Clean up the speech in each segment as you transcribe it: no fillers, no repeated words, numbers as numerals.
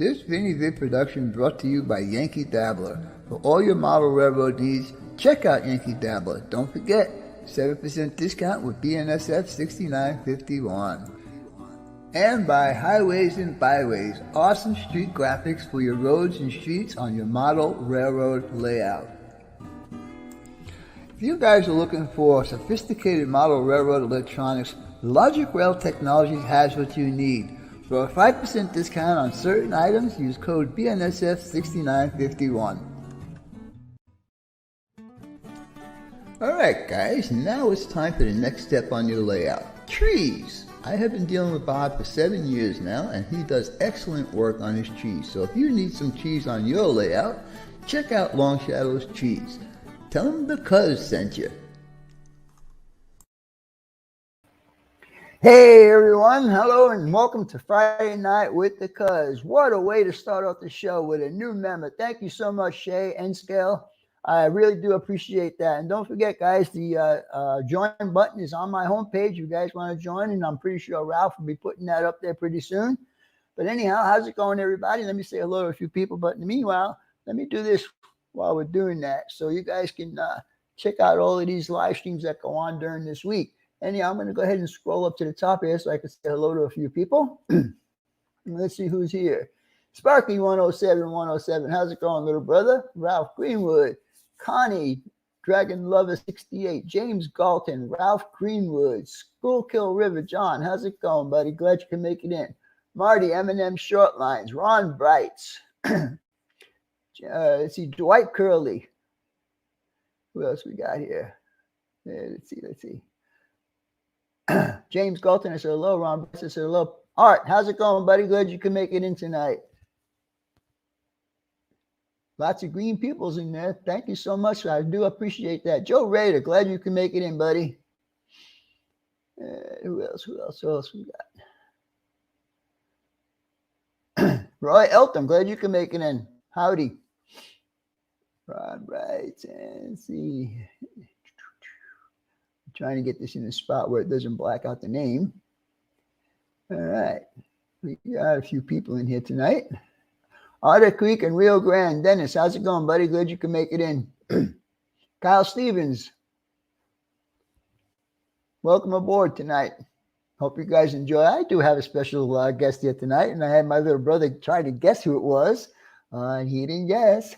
This Vinny Vid production brought to you by Yankee Dabbler. For all your model railroad needs, check out Yankee Dabbler. Don't forget, 7% discount with BNSF 6951. And by Highways and Byways, awesome street graphics for your roads and streets on your model railroad layout. If you guys are looking for sophisticated model railroad electronics, Logic Rail Technology has what you need. For a 5% discount on certain items, use code BNSF6951. Alright guys, now it's time for the next step on your layout. Trees! I have been dealing with Bob for 7 years now, and he does excellent work on his trees. So if you need some trees on your layout, check out Long Shadow's Trees. Tell him the Cuzzz sent you. Hey everyone, hello and welcome to Friday Night with the Cuzzz. What a way to start off the show with a new member. Thank you so much, Shay and Scale. I really do appreciate that. And don't forget, guys, the join button is on my homepage. You guys want to join, and I'm pretty sure Ralph will be putting that up there pretty soon. But anyhow, how's it going, everybody? Let me say hello to a few people. But in the meanwhile, let me do this while we're doing that, so you guys can check out all of these live streams that go on during this week. Anyhow, I'm going to go ahead and scroll up to the top here so I can say hello to a few people. Let's see who's here. Sparky 107. How's it going, little brother? Ralph Greenwood. Connie, Dragon Lover 68. James Galton. Ralph Greenwood. Schoolkill River. John, how's it going, buddy? Glad you can make it in. Marty, M&M Short Lines. Ron Brights. Let's see. Dwight Curley. Who else we got here? Let's see. James Galton, I said hello. Ron Brights, I said hello. Art, how's it going, buddy? Glad you can make it in tonight. Lots of green peoples in there. Thank you so much. I do appreciate that. Joe Rader, glad you can make it in, buddy. Who else we got? Roy Elton, glad you can make it in. Howdy. Ron Brights, and see. Trying to get this in a spot where it doesn't black out the name. All right. We got a few people in here tonight. Otter Creek and Rio Grande. Dennis, how's it going, buddy? Glad you can make it in. Kyle Stevens. Welcome aboard tonight. Hope you guys enjoy. I do have a special guest here tonight, and I had my little brother try to guess who it was. And he didn't guess.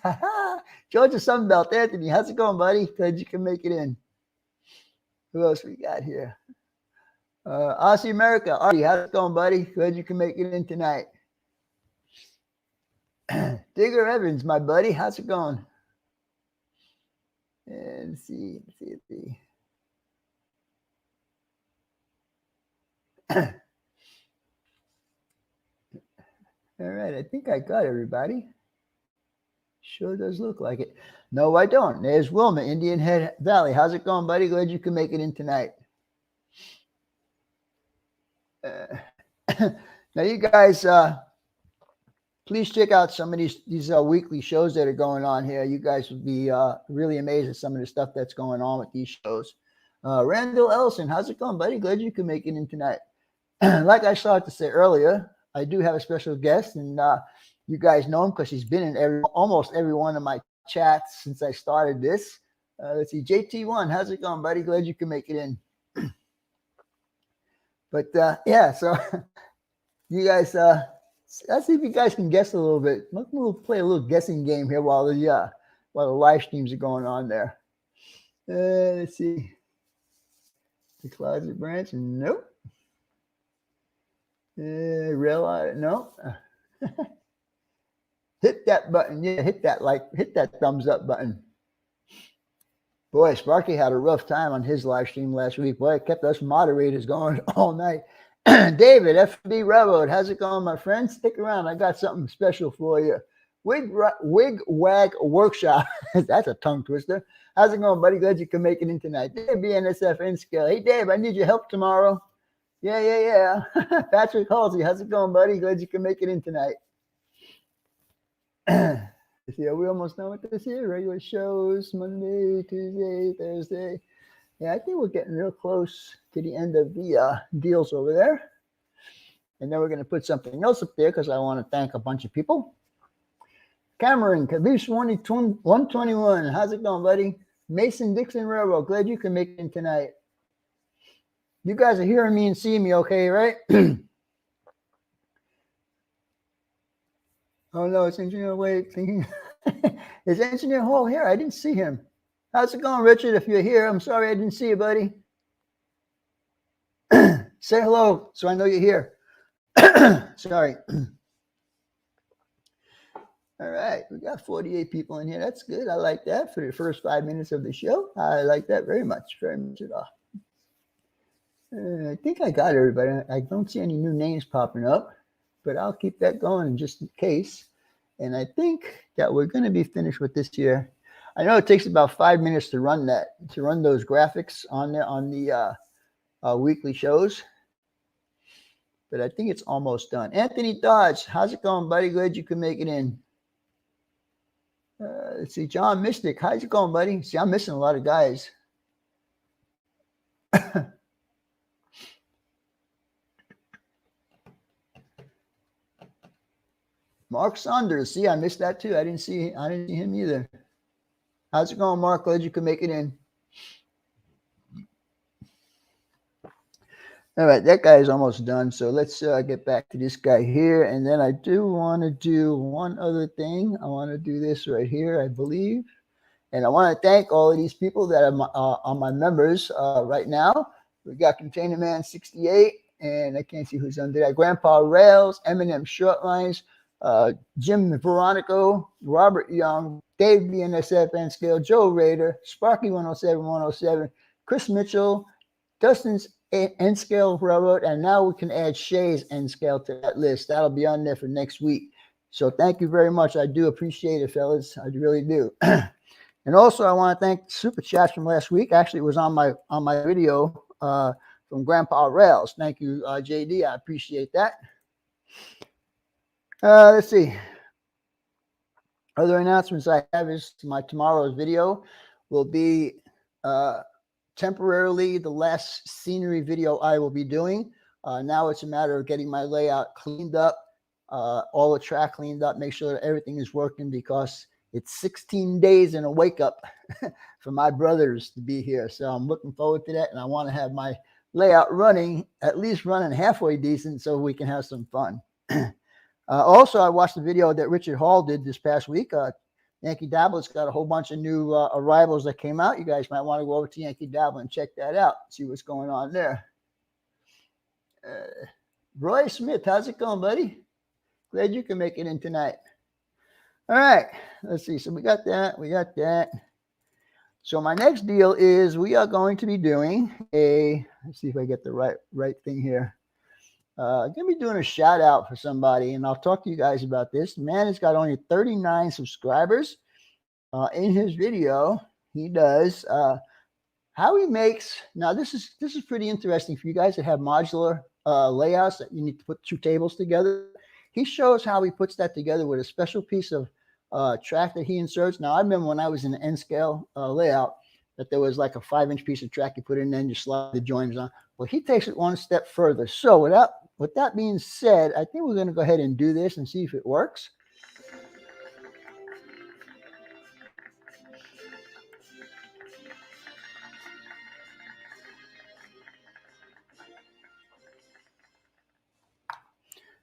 Georgia Sunbelt. Anthony, how's it going, buddy? Glad you can make it in. Who else we got here? Aussie America. Artie, how's it going, buddy? Glad you can make it in tonight. Digger Evans, my buddy. How's it going? And let's see. All right, I think I got everybody. Sure does look like it. No, I don't. There's Wilma, Indian Head Valley. How's it going, buddy? Glad you can make it in tonight. Now, you guys, please check out some of these weekly shows that are going on here. You guys would be really amazed at some of the stuff that's going on with these shows. Randall Ellison, how's it going, buddy? Glad you can make it in tonight. Like I started to say earlier, I do have a special guest, and you guys know him because he's been in almost every one of my chats since I started this. Let's see, JT1, how's it going, buddy? Glad you can make it in. But yeah, so you guys, let's see if you guys can guess a little bit. We'll play a little guessing game here while the live streams are going on there. Let's see. The Closet Branch, nope. Rail, no. Hit that button. Yeah, hit that thumbs up button. Boy, Sparky had a rough time on his live stream last week. Boy, it kept us moderators going all night. David, FB Railroad, how's it going, my friend? Stick around. I got something special for you. Wig Wag Workshop. That's a tongue twister. How's it going, buddy? Glad you can make it in tonight. Dave, BNSF in scale. Hey, Dave, I need your help tomorrow. Yeah. Patrick Halsey, how's it going, buddy? Glad you can make it in tonight. See, are we almost done with this here? Regular shows, Monday, Tuesday, Thursday. Yeah, I think we're getting real close to the end of the deals over there. And then we're going to put something else up there because I want to thank a bunch of people. Cameron, Kabish 121. How's it going, buddy? Mason Dixon Railroad. Glad you can make it in tonight. You guys are hearing me and seeing me okay, right? Oh, no, it's Engineer Wade thinking. Is Engineer Hall here? I didn't see him. How's it going, Richard? If you're here, I'm sorry I didn't see you, buddy. Say hello so I know you're here. Sorry. All right, we got 48 people in here. That's good. I like that for the first 5 minutes of the show. I like that very much at all. I think I got everybody. I don't see any new names popping up, but I'll keep that going just in case. And I think that we're going to be finished with this here. I know it takes about 5 minutes to run those graphics on the weekly shows, but I think it's almost done. Anthony Dodge, how's it going, buddy? Glad you can make it in. Let's see, John Mystic, how's it going, buddy? See, I'm missing a lot of guys. Mark Saunders, see, I missed that too. I didn't see him either. How's it going, Mark? Glad you could make it in. All right, that guy is almost done. So let's get back to this guy here. And then I do want to do one other thing. I want to do this right here, I believe. And I want to thank all of these people that are my members right now. We got Container Man 68, and I can't see who's under that. Grandpa Rails, Eminem Shortlines, Jim Veronico, Robert Young, Dave BNSF N Scale, Joe Rader, Sparky 107, Chris Mitchell, Dustin's N Scale Railroad, and now we can add Shay's N Scale to that list. That'll be on there for next week. So thank you very much. I do appreciate it, fellas. I really do. And also, I want to thank Super Chats from last week. Actually, it was on my video from Grandpa Rails. Thank you, JD. I appreciate that. Let's see. Other announcements I have is my tomorrow's video will be temporarily the last scenery video I will be doing. Now it's a matter of getting my layout cleaned up, all the track cleaned up, make sure that everything is working, because it's 16 days and a wake up for my brothers to be here. So I'm looking forward to that, and I want to have my layout running, at least running halfway decent, so we can have some fun. Also, I watched the video that Richard Hall did this past week. Yankee Dabbler's got a whole bunch of new arrivals that came out. You guys might want to go over to Yankee Dabbler and check that out, see what's going on there. Roy Smith, how's it going, buddy? Glad you can make it in tonight. All right, let's see. So we got that. So my next deal is we are going to be doing let's see if I get the right thing here. I'm going to be doing a shout out for somebody, and I'll talk to you guys about this. The man has got only 39 subscribers. In his video, he does how he makes. Now, this is pretty interesting for you guys that have modular layouts that you need to put two tables together. He shows how he puts that together with a special piece of track that he inserts. Now, I remember when I was in the N scale layout that there was like a 5-inch piece of track you put in, and then you slide the joints on. Well, he takes it one step further. So with that being said, I think we're going to go ahead and do this and see if it works.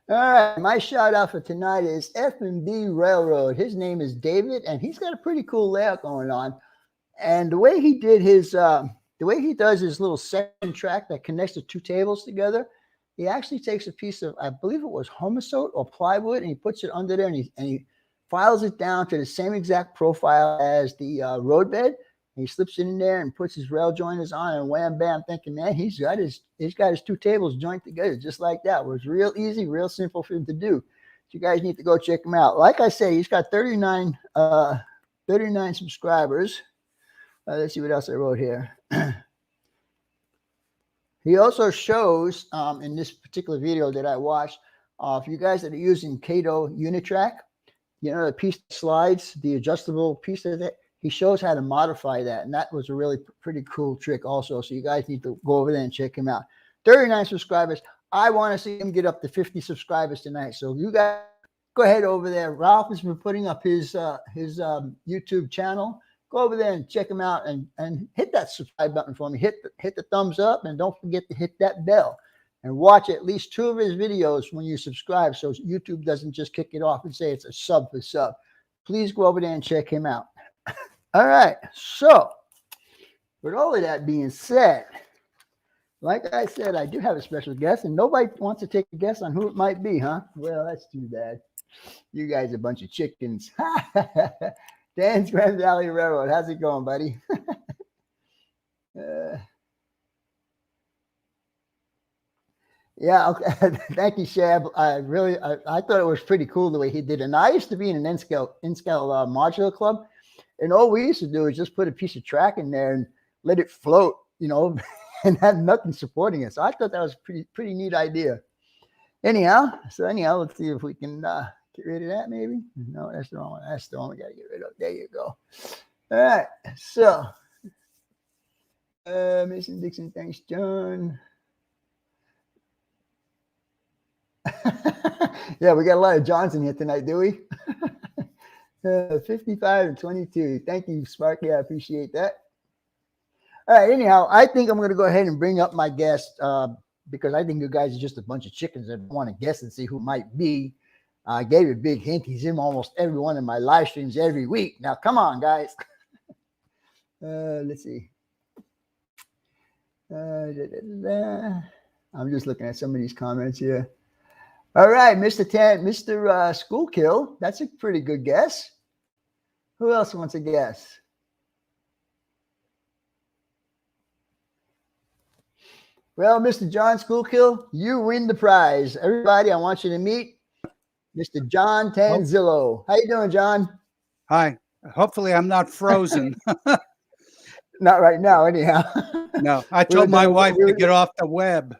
All right, my shout out for tonight is F&B Railroad. His name is David, and he's got a pretty cool layout going on. And the way he did his, the way he does his little section track that connects the two tables together, he actually takes a piece of, I believe it was Homosote or plywood, and he puts it under there, and he files it down to the same exact profile as the roadbed. And he slips it in there and puts his rail joiners on, and wham bam, thinking, man, he's got his two tables joined together just like that. It was real easy, real simple for him to do. So you guys need to go check him out. Like I say, he's got 39 subscribers. Let's see what else I wrote here. He also shows in this particular video that I watched, for you guys that are using Kato Unitrack, you know, the piece that slides, the adjustable piece of it, he shows how to modify that. And that was a really pretty cool trick also. So you guys need to go over there and check him out. 39 subscribers. I want to see him get up to 50 subscribers tonight. So you guys go ahead over there. Ralph has been putting up his YouTube channel. Go over there and check him out and hit that subscribe button for me. Hit the thumbs up, and don't forget to hit that bell. And watch at least 2 of his videos when you subscribe, so YouTube doesn't just kick it off and say it's a sub for sub. Please go over there and check him out. All right. So with all of that being said, like I said, I do have a special guest, and nobody wants to take a guess on who it might be, huh? Well, that's too bad. You guys are a bunch of chickens. Dan's Grand Valley Railroad. How's it going, buddy? Yeah, okay. Thank you, Shab. I thought it was pretty cool the way he did it. And I used to be in an in-scale modular club, and all we used to do is just put a piece of track in there and let it float, you know, and have nothing supporting it. So I thought that was a pretty neat idea. Anyhow, let's see if we can get rid of that maybe. No, that's the wrong one. That's the one we got to get rid of. There you go. All right. So, Mason Dixon, thanks, John. Yeah, we got a lot of Johns in here tonight, do we? 55 and 22. Thank you, Sparky. I appreciate that. All right. Anyhow, I think I'm going to go ahead and bring up my guest because I think you guys are just a bunch of chickens that want to guess and see who it might be. I gave you a big hint. He's in almost every one of my live streams every week. Now, come on, guys. Let's see. I'm just looking at some of these comments here. All right, Mr. Schoolkill. That's a pretty good guess. Who else wants a guess? Well, Mr. John Schoolkill, you win the prize. Everybody, I want you to meet Mr. John Tanzillo. How you doing, John? Hi. Hopefully I'm not frozen. Not right now, anyhow. No, I told my wife to get off the web.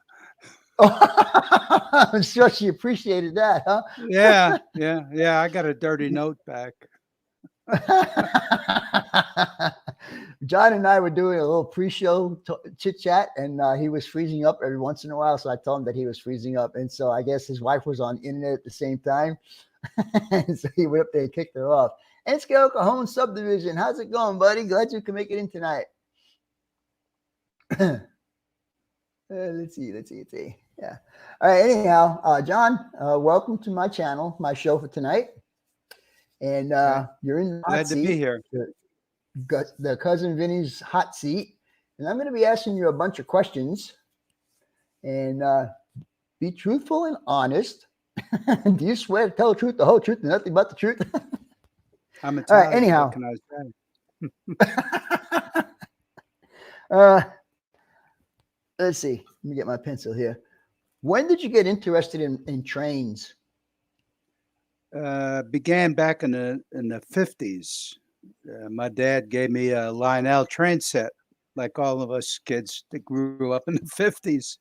I'm sure she appreciated that, huh? Yeah. I got a dirty note back. John and I were doing a little pre-show chit chat, and he was freezing up every once in a while. So I told him that he was freezing up, and so I guess his wife was on the internet at the same time, and so he went up there and kicked her off. Enscale Cajon Subdivision, how's it going, buddy? Glad you can make it in tonight. Let's see. Yeah. All right. Anyhow, John, welcome to my channel, my show for tonight. And you're in the glad to be here. The Cousin Vinny's hot seat, and I'm going to be asking you a bunch of questions. And be truthful and honest. Do you swear to tell the truth, the whole truth, and nothing but the truth? I'm Italian. All right. Anyhow. What can I say? Let's see. Let me get my pencil here. When did you get interested in trains? Began back in the 50s. My dad gave me a Lionel train set, like all of us kids that grew up in the 50s.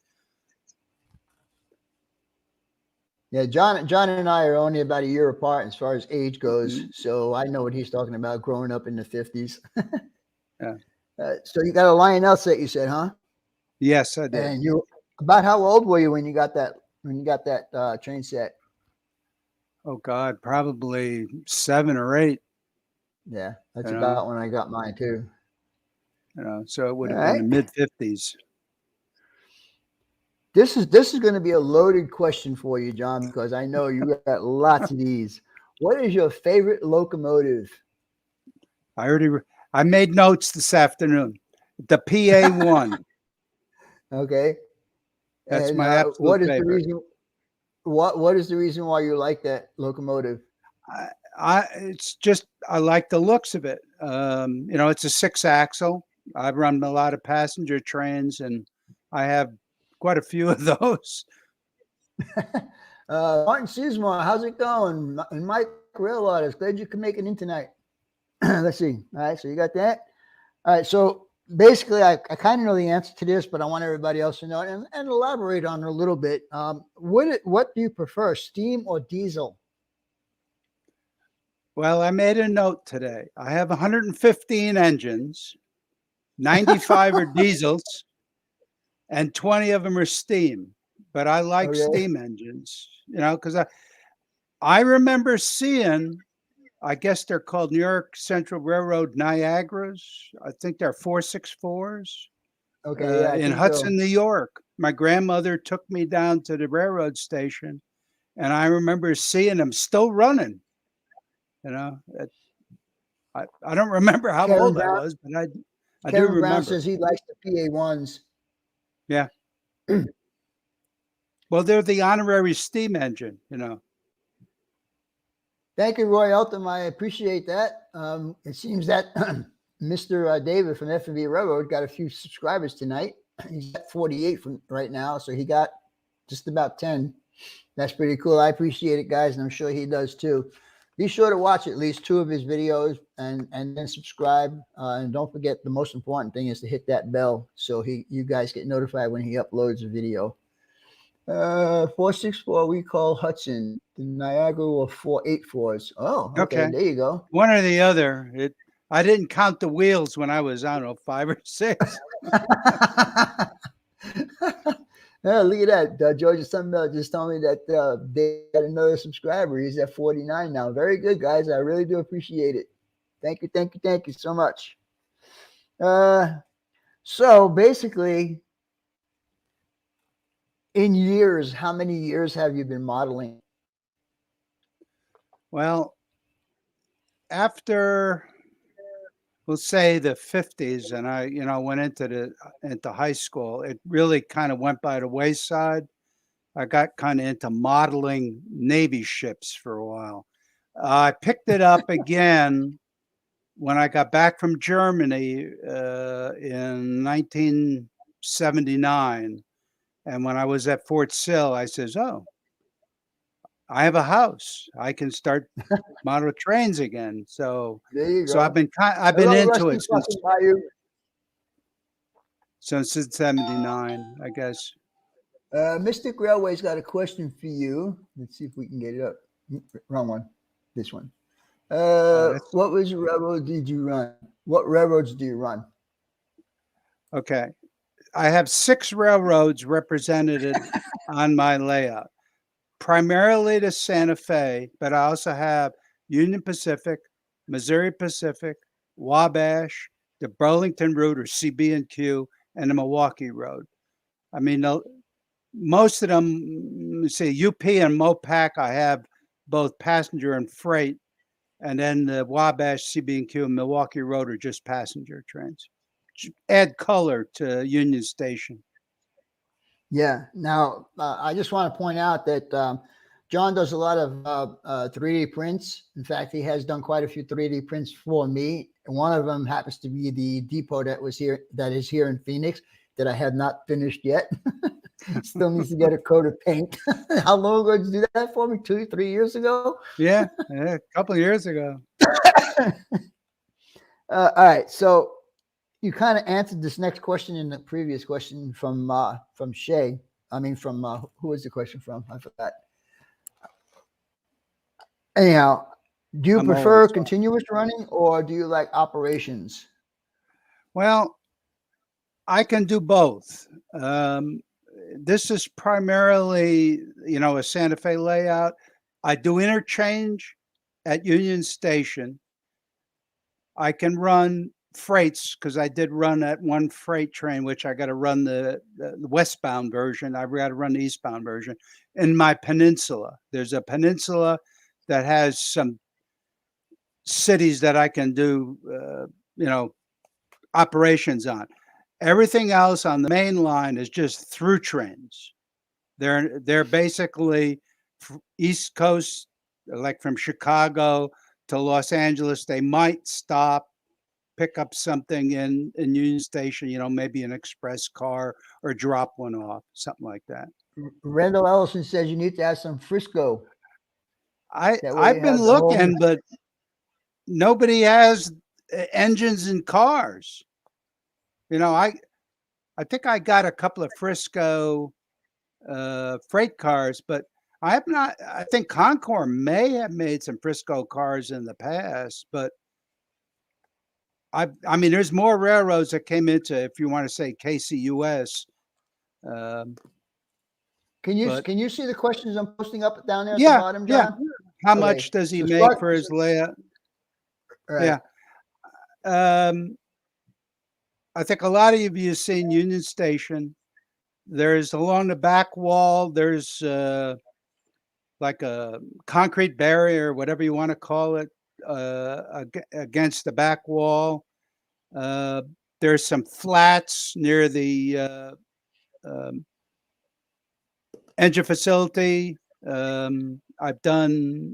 Yeah, John and I are only about a year apart as far as age goes, so I know what he's talking about growing up in the 50s. Yeah. So you got a Lionel set, you said, huh? Yes, I did. And you, about how old were you when you got that train set? Oh God, probably 7 or 8. Yeah, that's about when I got mine too. So it would have been the mid 50s. This is going to be a loaded question for you, John, because I know you got lots of these. What is your favorite locomotive? I made notes this afternoon. The PA1. Okay. That's my absolute favorite. What is the reason why you like that locomotive? It's just I like the looks of it. It's a 6-axle. I've run a lot of passenger trains, and I have quite a few of those. Martin Sizemore, how's it going? And Mike Rail Artist, glad you can make it in tonight. Let's see. All right, so you got that. All right, so basically, I kind of know the answer to this, but I want everybody else to know it and elaborate on it a little bit. What do you prefer, steam or diesel? Well, I made a note today. I have 115 engines, 95 are diesels, and 20 of them are steam. but I like Okay. steam engines, because I remember seeing, I guess they're called New York Central Railroad Niagaras. I think they're 464s Okay. Yeah, I in think so. Hudson, New York. My grandmother took me down to the railroad station, and I remember seeing them still running. You know, I don't remember how Kevin old I Brown. was, but I do Kevin Brown remember. says he likes the PA ones. Yeah. Well, they're the honorary steam engine, Thank you, Roy Eltham. I appreciate that. It seems that Mr. David from F&B Railroad got a few subscribers tonight. He's at 48 from right now, so he got just about 10. That's pretty cool. I appreciate it, guys, and I'm sure he does too. Be sure to watch at least 2 of his videos and then subscribe. And don't forget, the most important thing is to hit that bell so you guys get notified when he uploads a video. 464 we call Hudson. The Niagara were 484s. Oh, okay. Okay. There you go. One or the other. I didn't count the wheels when I was, I don't know, 5 or 6. Yeah, look at that. Georgia Sunbelt just told me that they got another subscriber. He's at 49 now. Very good, guys. I really do appreciate it. Thank you, thank you, thank you so much. So basically, in years, how many years have you been modeling? Well, after, we'll say the 50s, and I, went into high school, it really kind of went by the wayside. I got kind of into modeling Navy ships for a while. I picked it up again when I got back from Germany in 1979. And when I was at Fort Sill, I says, "Oh, I have a house. I can start model trains again." So, There you so I've go. been Hello, into Rusty it fucking Bayou. since 79, I guess. Mystic Railway's got a question for you. Let's see if we can get it up. Wrong one. This one. That's What was your railroad did you run? What railroads do you run? okay. I have 6 railroads represented on my layout, primarily to Santa Fe, but I also have Union Pacific, Missouri Pacific, Wabash, the Burlington route or CB&Q, and the Milwaukee road. I mean, most of them, say UP and Mopac, I have both passenger and freight, and then the Wabash, CB&Q, and Milwaukee road are just passenger trains. Add color to Union Station. Yeah. Now, I just want to point out that John does a lot of 3D prints. In fact, he has done quite a few 3D prints for me. And one of them happens to be the depot that is here in Phoenix that I have not finished yet. Still needs to get a coat of paint. How long ago did you do that for me? 2, 3 years ago? Yeah, a couple of years ago. All right. So you kind of answered this next question in the previous question from Shay. I mean, from who was the question from? I forgot. Anyhow, do you prefer continuous running or do you like operations? Well, I can do both. This is primarily, a Santa Fe layout. I do interchange at Union Station. I can run freights because I did run that one freight train, which I got to run the westbound version. I've got to run the eastbound version in my peninsula. There's a peninsula that has some cities that I can do, operations on. Everything else on the main line is just through trains. They're basically East Coast, like from Chicago to Los Angeles. They might stop, pick up something in Union Station, maybe an express car or drop one off, something like that. Randall Ellison says you need to have some Frisco. I've been looking, but nobody has engines in cars. I think I got a couple of Frisco freight cars, but I have not. I think Concord may have made some Frisco cars in the past, but I mean, there's more railroads that came into, if you want to say KCUS, But can you see the questions I'm posting up down there at the yeah, bottom, yeah. John? How Okay. much does he So make for his layout? Right. Yeah. I think a lot of you have seen Union Station. There's along the back wall, there's like a concrete barrier, whatever you want to call it, against the back wall. There's some flats near the um, engine facility. I've done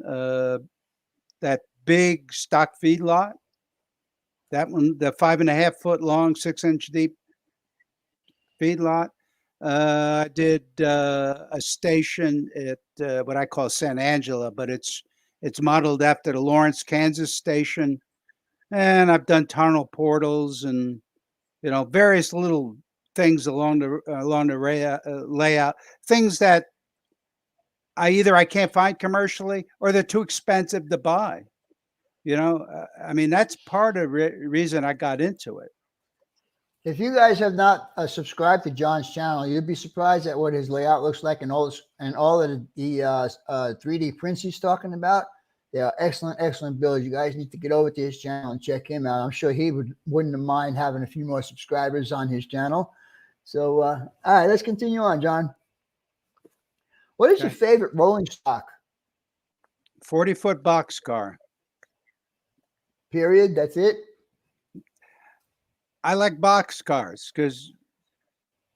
that big stock feedlot. That one, the 5.5 foot long, 6-inch deep feedlot. I did a station at what I call San Angela, but it's modeled after the Lawrence, Kansas station. And I've done tunnel portals and various little things along the layout, things that I can't find commercially or they're too expensive to buy. I mean, that's part of the reason I got into it. If you guys have not subscribed to John's channel, you'd be surprised at what his layout looks like and all of the 3D prints he's talking about. They are excellent builds. You guys need to get over to his channel and check him out. I'm sure he wouldn't mind having a few more subscribers on his channel. So, all right, let's continue on, John. What is your favorite rolling stock? 40-foot boxcar. Period. That's it. I like box cars because,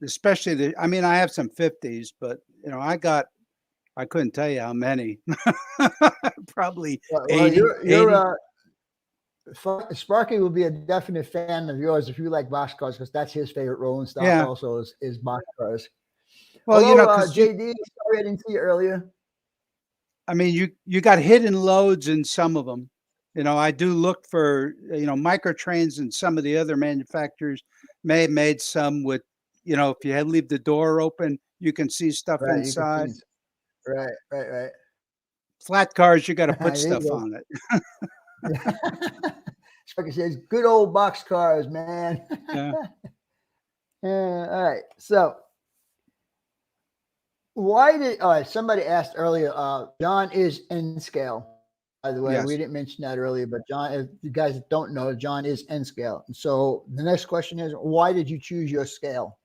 especially I mean, I have some 50s, but I couldn't tell you how many. Probably 80. Sparky will be a definite fan of yours if you like box cars, because that's his favorite rolling stock. Yeah. Also is box cars. Well, JD, sorry I didn't see you earlier. I mean, you got hidden loads in some of them. I do look for, microtrains, and some of the other manufacturers may have made some with, if you leave the door open, you can see stuff inside. Right. Flat cars, you got to put stuff on it. Sparky says, good old box cars, man. Yeah. All right. So somebody asked earlier, John is N scale. By the way, Yes. We didn't mention that earlier, but John, if you guys don't know, John is N scale. So the next question is, why did you choose your scale?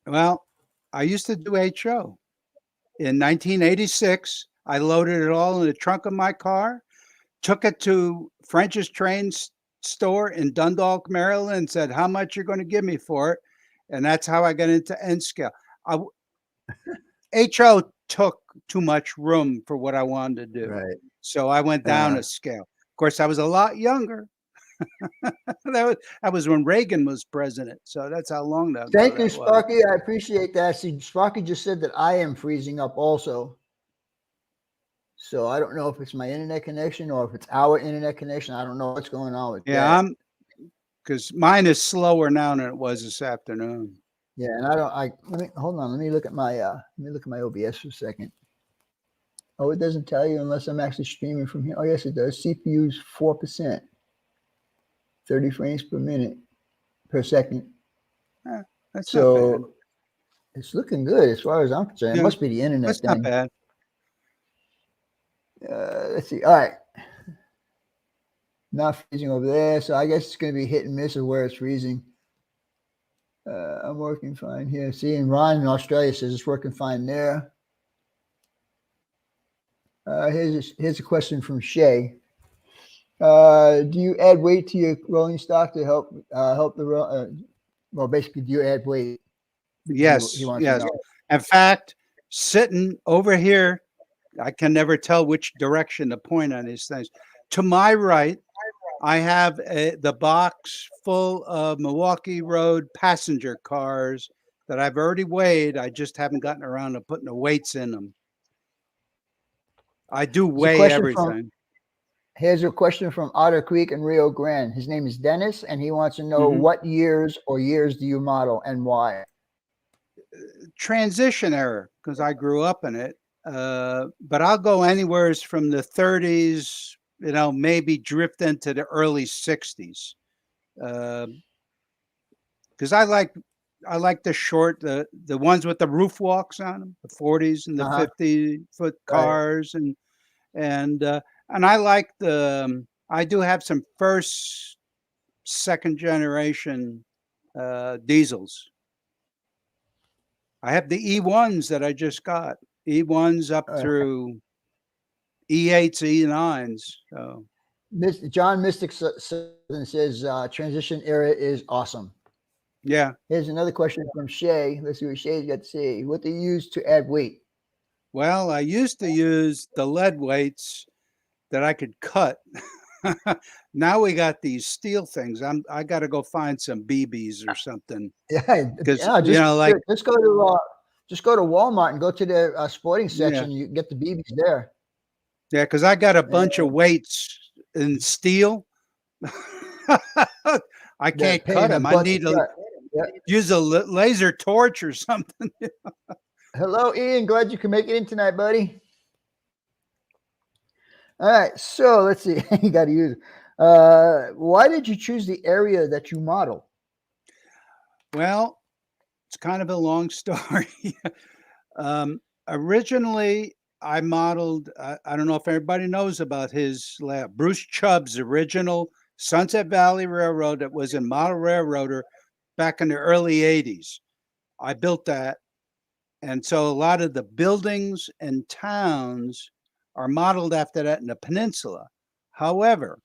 Well, I used to do HO. In 1986, I loaded it all in the trunk of my car, took it to French's Train Store in Dundalk, Maryland, and said, how much you're going to give me for it? And that's how I got into N scale. HO took too much room for what I wanted to do. Right. So I went down a scale. Of course, I was a lot younger. that was when Reagan was president. So that's how long that. Thank you, Sparky. I appreciate that. See, Sparky just said that I am freezing up also. So I don't know if it's my internet connection or if it's our internet connection. I don't know what's going on with that. Because mine is slower now than it was this afternoon. Yeah, and hold on. Let me look at my OBS for a second. Oh, it doesn't tell you unless I'm actually streaming from here. Oh, yes, it does. CPU's 4%, 30 frames per second. That's so not bad. It's looking good as far as I'm concerned. Yeah, it must be the internet. That's not bad. Let's see. All right. Not freezing over there. So I guess it's going to be hit and miss of where it's freezing. I'm working fine here. See, and Ron in Australia says it's working fine there. Here's a question from Shay. Do you add weight to your rolling stock to help the well, basically, do you add weight? Yes, yes. In fact, sitting over here, I can never tell which direction to point on these things. To my right, I have the box full of Milwaukee Road passenger cars that I've already weighed. I just haven't gotten around to putting the weights in them. I do weigh everything. Here's a question from Otter Creek and Rio Grande. His name is Dennis, and he wants to know what years do you model and why? Transition era, because I grew up in it. But I'll go anywhere from the 30s, maybe drift into the early 60s. Because I like I like the short, the ones with the roof walks on them, the 40s and the Uh-huh. 50-foot Right. cars, and I like I do have some first, second generation diesels. I have the E1s that I just got, E1s up All right. through E8s, E9s. So John Mystic says transition era is awesome. yeah. Here's another question from Shay. Let's see what Shay's got to say. What do you use to add weight? Well, I used to use the lead weights that I could cut. Now we got these steel things. I got to go find some BBs or something. Yeah, Because yeah. you know, like Just go to Walmart and go to the sporting section. yeah, You can get the BBs there. yeah. Because I got a bunch of And weights in steel. I they're can't pain cut in the them. I butt to need to cut. Yeah. use a laser torch or something. Hello, Ian. Glad you can make it in tonight, buddy. All right. So let's see. You got to use it. Why did you choose the area that you model? Well, it's kind of a long story. Originally, I modeled, I don't know if everybody knows about his lab, Bruce Chubb's original Sunset Valley Railroad that was in Model Railroader back in the early 80s. I built that. And so a lot of the buildings and towns are modeled after that in the peninsula. However,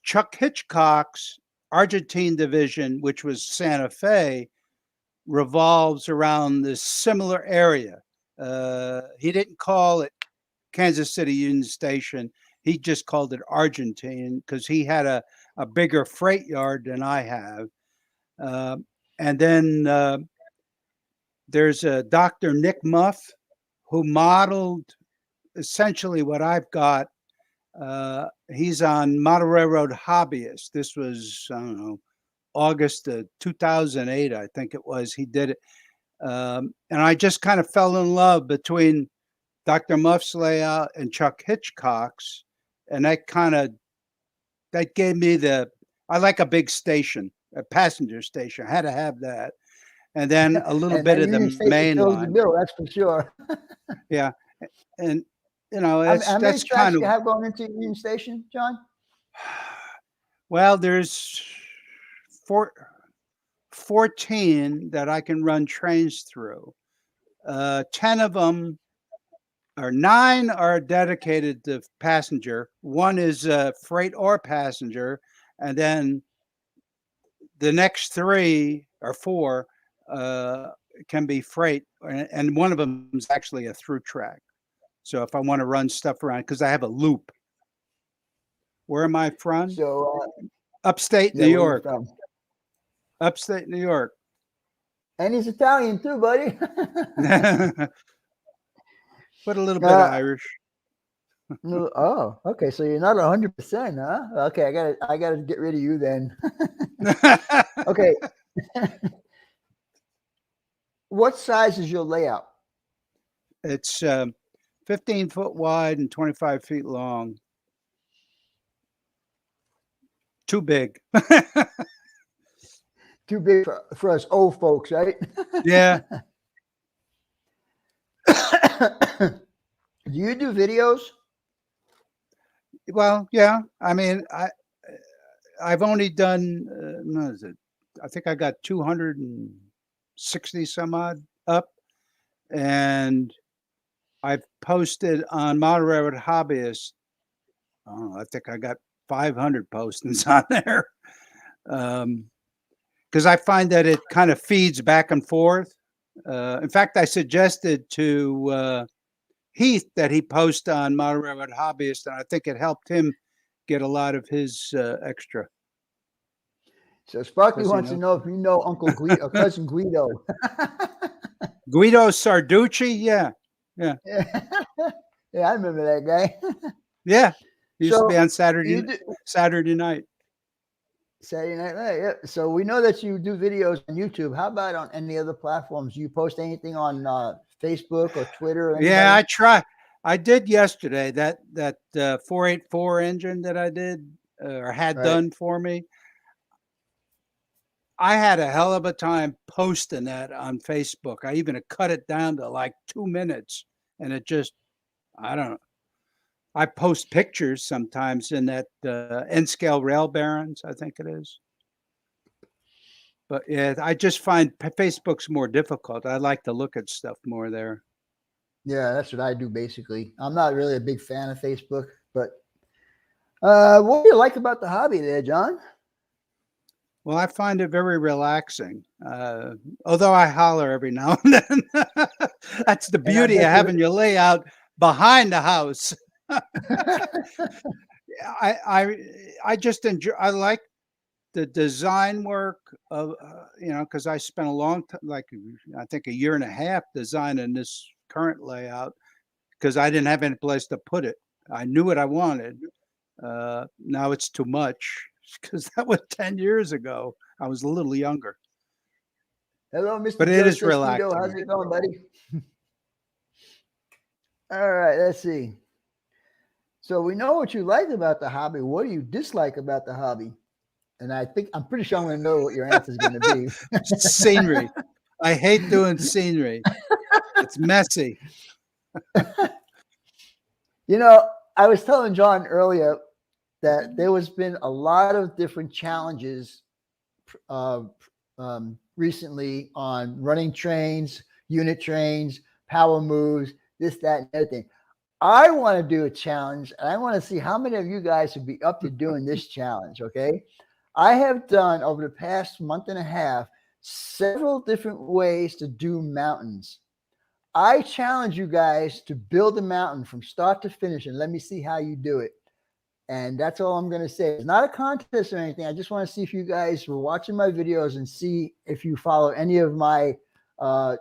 Chuck Hitchcock's Argentine division, which was Santa Fe, revolves around this similar area. He didn't call it Kansas City Union Station. He just called it Argentine because he had a bigger freight yard than I have. And then there's a Dr. Nick Muff who modeled essentially what I've got. He's on Model Railroad Hobbyist. This was, I don't know, August of 2008, I think it was. He did it. And I just kind of fell in love between Dr. Muff's layout and Chuck Hitchcock's. And that gave me I like a big station, a passenger station. I had to have that. And then a little bit of the main line. The bill, that's for sure. Yeah. And, you know, How many that's tracks kind do you of, have going into Union Station, John? well, there's 14 that I can run trains through. 10 of them, or 9 are dedicated to passenger. 1 is freight or passenger. And then the next 3 or 4 can be freight. And one of them is actually a through track. So if I want to run stuff around, because I have a loop. Where am I from? So Upstate New York. Upstate New York. And he's Italian too, buddy. But a little bit of Irish. Oh, okay. So you're not 100%, huh? Okay, I gotta get rid of you then. Okay. What size is your layout? It's 15 foot wide and 25 feet long. Too big. Too big for us old folks, right? Yeah. Do you do videos? Well, yeah. I mean, I've only done, what is it? I think I got 260 some odd up. And I've posted on Model Railroad Hobbyist. Oh, I think I got 500 postings on there. Because I find that it kind of feeds back and forth. In fact, I suggested to Heath that he post on Model Railroad Hobbyist, and I think it helped him get a lot of his extra. So Sparky wants to know if you know Uncle Guido, Cousin Guido. Guido Sarducci, yeah. Yeah, I remember that guy. Yeah, he used to be on Saturday night. Saturday Night Live. Yeah. So we know that you do videos on YouTube. How about on any other platforms? Do you post anything on Facebook or Twitter? Or yeah, I try. I did yesterday that 484 engine that I did or had done for me. I had a hell of a time posting that on Facebook. I even cut it down to like 2 minutes, and it just, I don't know. I post pictures sometimes in that N-scale rail barons, I think it is. But yeah, I just find Facebook's more difficult. I like to look at stuff more there. Yeah, that's what I do basically. I'm not really a big fan of Facebook, but what do you like about the hobby there, John? Well, I find it very relaxing. Although I holler every now and then. That's the And I beauty of bet having your layout behind the house. I just enjoy. I like the design work of because I spent a long time, like I think a year and a half, designing this current layout because I didn't have any place to put it. I knew what I wanted. Now it's too much because that was 10 years ago. I was a little younger. Hello, Mr. But it is Joseph Tito. relaxing. How's it going, buddy? All right, let's see. So we know what you like about the hobby. What do you dislike about the hobby? And I'm pretty sure I'm going to know what your answer is going to be. Scenery. I hate doing scenery. It's messy. You know, I was telling John earlier that there has been a lot of different challenges recently on running trains, unit trains, power moves, this, that, and everything. I want to do a challenge, and I want to see how many of you guys would be up to doing this challenge, okay? I have done, over the past month and a half, several different ways to do mountains. I challenge you guys to build a mountain from start to finish, and let me see how you do it. And that's all I'm going to say. It's not a contest or anything. I just want to see if you guys were watching my videos and see if you follow any of my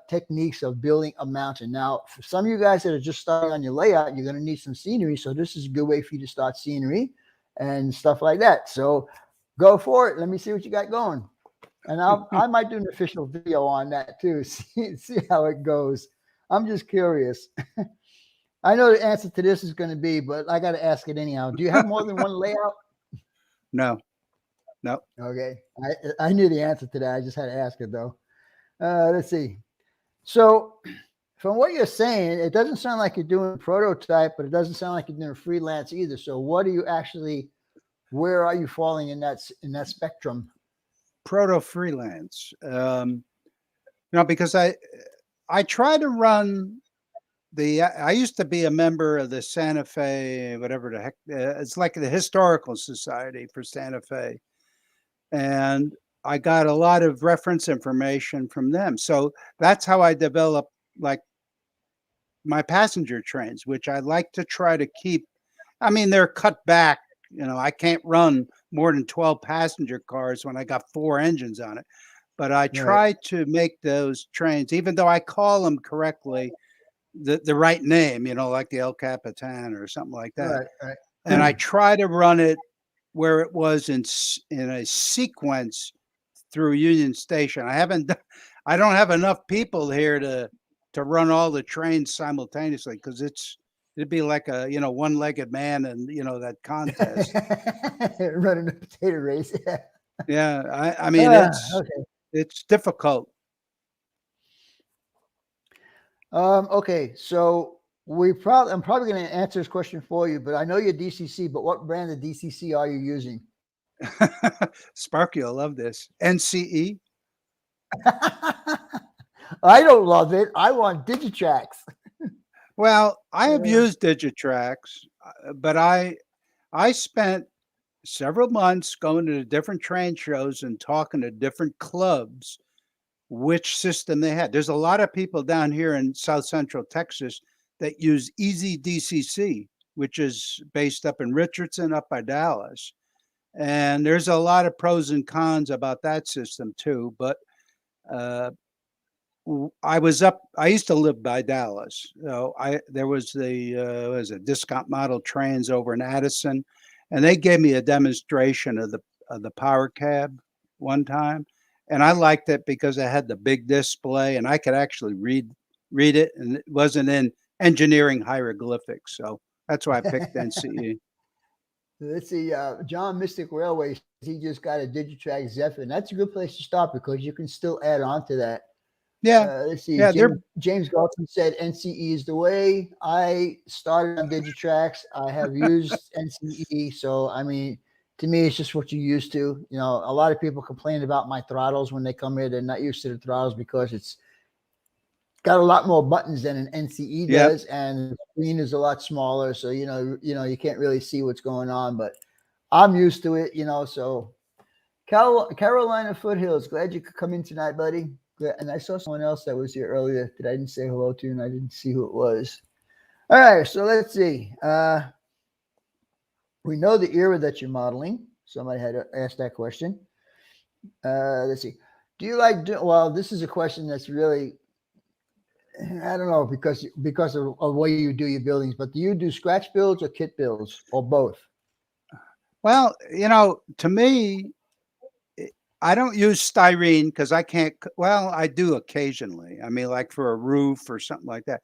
techniques of building a mountain. Now, for some of you guys that are just starting on your layout, you're going to need some scenery. So this is a good way for you to start scenery and stuff like that. So go for it. Let me see what you got going. And I might do an official video on that too. See how it goes. I'm just curious. I know the answer to this is going to be, but I got to ask it anyhow. Do you have more than one layout? No. Okay. I knew the answer to that. I just had to ask it though. Let's see. So from what you're saying, it doesn't sound like you're doing a prototype, but it doesn't sound like you're doing freelance either. So what are you actually, where are you falling in that spectrum? Proto freelance. Because I try to run I used to be a member of the Santa Fe, whatever the heck, it's like the Historical Society for Santa Fe. And I got a lot of reference information from them. So that's how I developed like my passenger trains, which I like to try to keep. I mean, they're cut back. I can't run more than 12 passenger cars when I got 4 engines on it. But I try to make those trains, even though I call them correctly, the right name, like the El Capitan or something like that. Right. And I try to run it where it was in a sequence through Union Station. I don't have enough people here to run all the trains simultaneously because it'd be like a one-legged man and that contest. Running a potato race. Yeah. I mean it's difficult. Okay, so I'm probably going to answer this question for you, but I know you're DCC, but what brand of DCC are you using? Sparky will love this. NCE. I don't love it. I want Digitrax. Well, I have used Digitrax, but I spent several months going to the different train shows and talking to different clubs which system they had. There's a lot of people down here in South Central Texas that use Easy DCC, which is based up in Richardson, up by Dallas. And there's a lot of pros and cons about that system too. But I used to live by Dallas. So there was the discount model trains over in Addison, and they gave me a demonstration of the power cab one time. And I liked it because it had the big display and I could actually read it, and it wasn't in engineering hieroglyphics. So that's why I picked NCE. Let's see. John Mystic Railway, he just got a Digitrack Zephyr. And that's a good place to start because you can still add on to that. Yeah. Let's see. Yeah. James Galton said NCE is the way. I started on Digitracks. I have used NCE. So, I mean, to me, it's just what you're used to. You know, a lot of people complain about my throttles when they come here. They're not used to the throttles because it's got a lot more buttons than an NCE does, and the screen is a lot smaller. So, you know, you can't really see what's going on, but I'm used to it, you know. So Carolina Foothills, glad you could come in tonight, buddy. And I saw someone else that was here earlier that I didn't say hello to, and I didn't see who it was. All right, so let's see. We know the era that you're modeling. Somebody had asked that question. Let's see. Do you like well, this is a question that's really, I don't know, because of the way you do your buildings, but do you do scratch builds or kit builds or both? Well, you know, to me, I don't use styrene because I can't. Well, I do occasionally. I mean, like for a roof or something like that.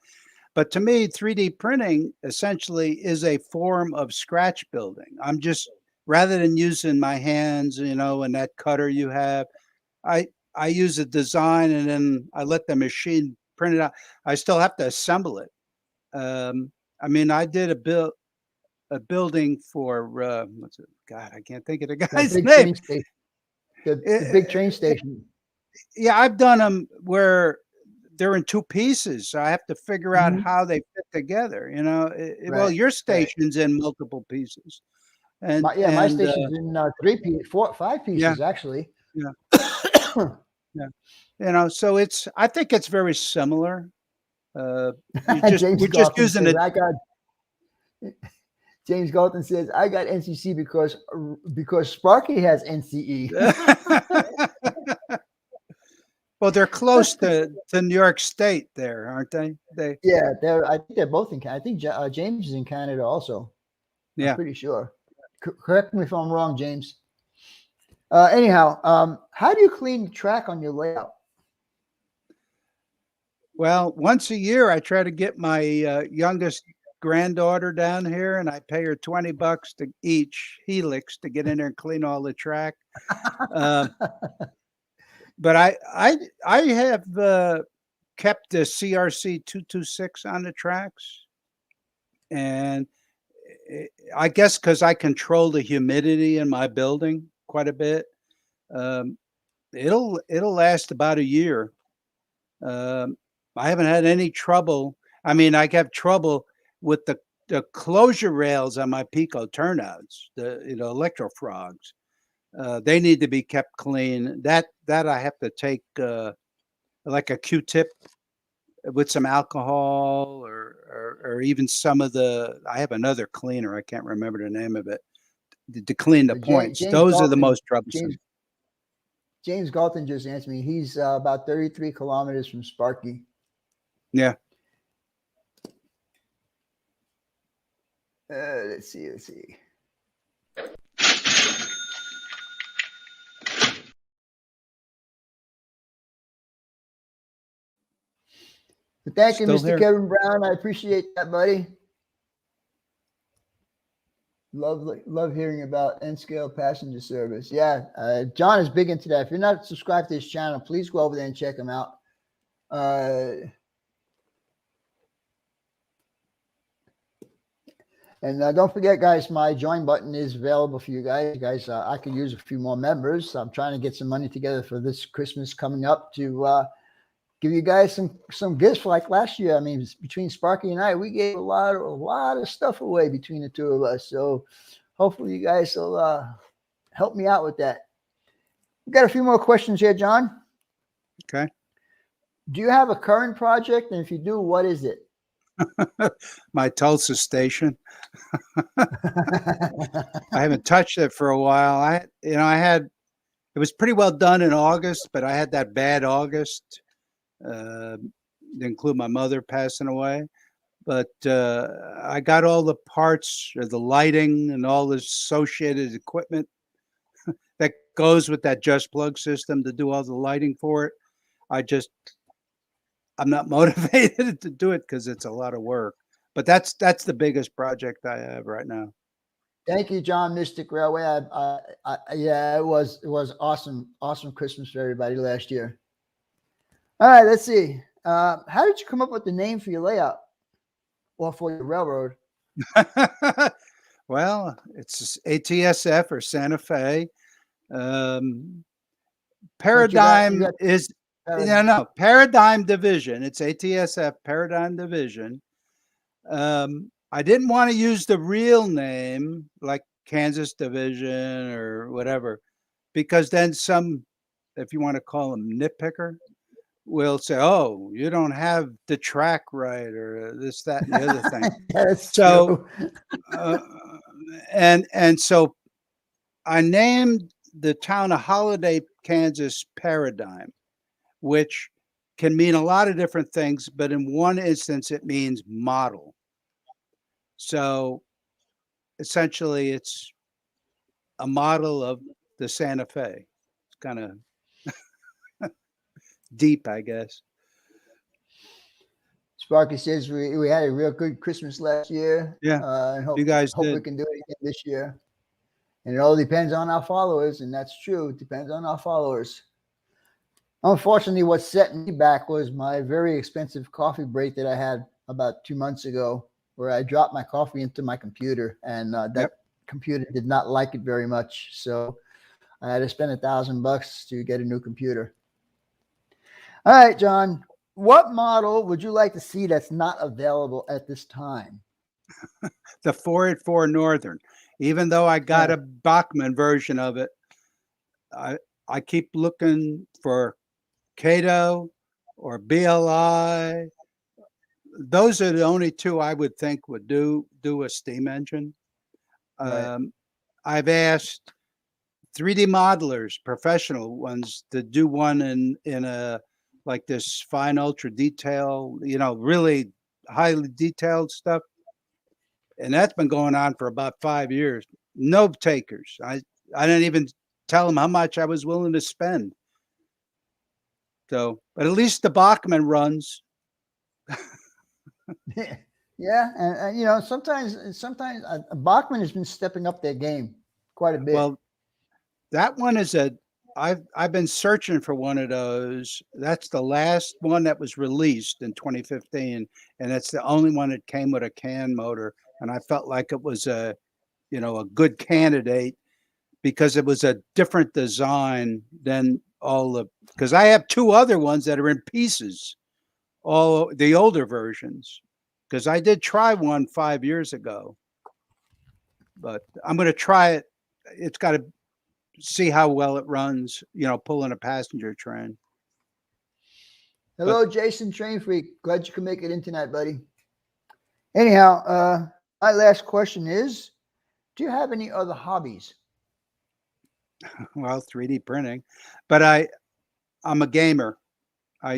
But to me, 3D printing essentially is a form of scratch building. I'm just, rather than using my hands, you know, and that cutter you have, I use a design and then I let the machine print it out. I still have to assemble it. I mean, I did a building for what's it? God, I can't think of the guy's name. The big train station. Yeah, I've done them where they're in two pieces, so I have to figure out how they fit together. You know, well, your station's in multiple pieces, and my station's in 5 pieces actually. Yeah, yeah. You know, so I think it's very similar. We're just using it. James Galton says, I got NCC because Sparky has NCE. Well, they're close to New York State there, aren't they? Yeah, I think they're both in Canada. I think James is in Canada also. Yeah. I'm pretty sure. Correct me if I'm wrong, James. Anyhow, how do you clean the track on your layout? Well, once a year, I try to get my youngest granddaughter down here, and I pay her $20 to each helix to get in there and clean all the track. But I have kept the CRC 226 on the tracks, and I guess because I control the humidity in my building quite a bit, it'll last about a year. I haven't had any trouble. I mean, I have trouble with the closure rails on my Pico turnouts, the electro frogs. They need to be kept clean. That I have to take like a Q-tip with some alcohol or even some of the. I have another cleaner. I can't remember the name of it to clean the points. Those are the most troublesome. James Galton just answered me. He's about 33 kilometers from Sparky. Yeah. Let's see. But thank you, Mr. Kevin Brown. I appreciate that, buddy. Love hearing about N-scale passenger service. Yeah, John is big into that. If you're not subscribed to his channel, please go over there and check him out. And don't forget, guys, my join button is available for you guys. I could use a few more members. I'm trying to get some money together for this Christmas coming up to give you guys some gifts like last year. I mean, between Sparky and I, we gave a lot of stuff away between the two of us. So hopefully you guys will help me out with that. We got a few more questions here, John. Okay. Do you have a current project? And if you do, what is it? My Tulsa station. I haven't touched it for a while. It was pretty well done in August, but I had that bad August. To include my mother passing away, but I got all the parts, or the lighting, and all the associated equipment that goes with that Just Plug system to do all the lighting for it. I'm not motivated to do it because it's a lot of work. But that's the biggest project I have right now. Thank you, John Mystic Railway. Yeah, it was awesome Christmas for everybody last year. All right, let's see. How did you come up with the name for your layout or for your railroad? Well, it's ATSF or Santa Fe. Paradigm is Paradigm Division. It's ATSF Paradigm Division. I didn't want to use the real name like Kansas Division or whatever, because then some, if you want to call them nitpicker, will say, "Oh, you don't have the track right," or this, that, and the other thing. That's so, true. and so I named the town of Holiday, Kansas Paradigm, which can mean a lot of different things, but in one instance, it means model. So essentially, it's a model of the Santa Fe. It's kind of deep, I guess. Sparky says we had a real good Christmas last year. Yeah, and hope, you guys hope did. we can do it again this year. And it all depends on our followers, and that's true. It depends on our followers. Unfortunately, what set me back was my very expensive coffee break that I had about 2 months ago, where I dropped my coffee into my computer, and that computer did not like it very much. So I had to spend $1,000 to get a new computer. All right, John, what model would you like to see that's not available at this time? The 484 Northern. Even though I got a Bachmann version of it, I keep looking for Cato or BLI. Those are the only two I would think would do a steam engine. Right. I've asked 3D modelers, professional ones, to do one in a like this fine ultra detail, really highly detailed stuff. And that's been going on for about 5 years. No takers. I didn't even tell them how much I was willing to spend. So, but at least the Bachmann runs. Yeah, and sometimes Bachmann has been stepping up their game quite a bit. Well, that one is I've been searching for one of those. That's the last one that was released in 2015, and it's the only one that came with a CAN motor. And I felt like it was a good candidate because it was a different design than because I have two other ones that are in pieces, all the older versions, because I did try one 5 years ago, but I'm going to try it. It's got to see how well it runs, pulling a passenger train. Hello, Jason Train Freak. Glad you could make it in tonight, buddy. Anyhow, my last question is, do you have any other hobbies? Well, 3D printing, but I'm a gamer. I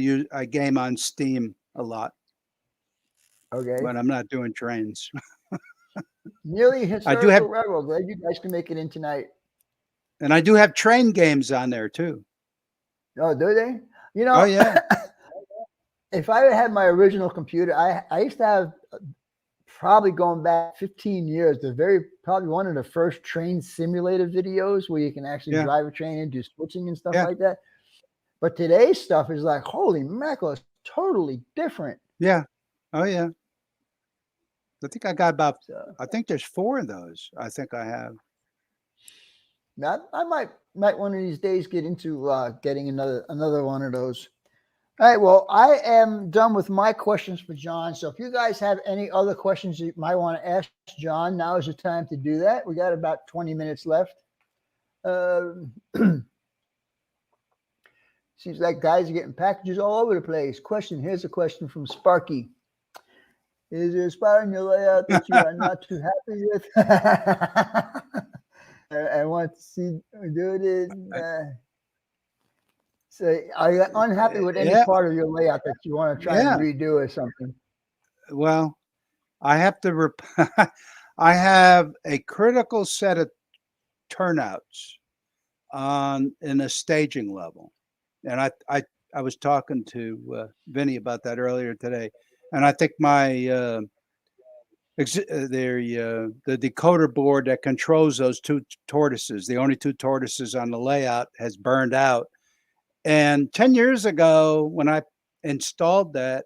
game on Steam a lot. Okay. But I'm not doing trains. Nearly historical railroad. Glad you guys can make it in tonight. And I do have train games on there too. Oh, do they? Oh yeah. If I had my original computer, I used to have, probably going back 15 years, probably one of the first train simulator videos where you can actually drive a train and do switching and stuff like that. But today's stuff is like, holy mackerel, it's totally different. Yeah. Oh yeah. I think I got I think there's 4 of those. I think I have. Now, I might one of these days get into getting another one of those. All right, well, I am done with my questions for John. So if you guys have any other questions you might want to ask John, now is the time to do that. We got about 20 minutes left. Seems like guys are getting packages all over the place. Here's a question from Sparky. Is there a spot in your layout that you are not too happy with? I want to see do it. So are you unhappy with any part of your layout that you want to try and redo or something? Well, I have to I have a critical set of turnouts in a staging level. And I was talking to Vinny about that earlier today. And I think The decoder board that controls those two tortoises, the only two tortoises on the layout, has burned out. And 10 years ago, when I installed that,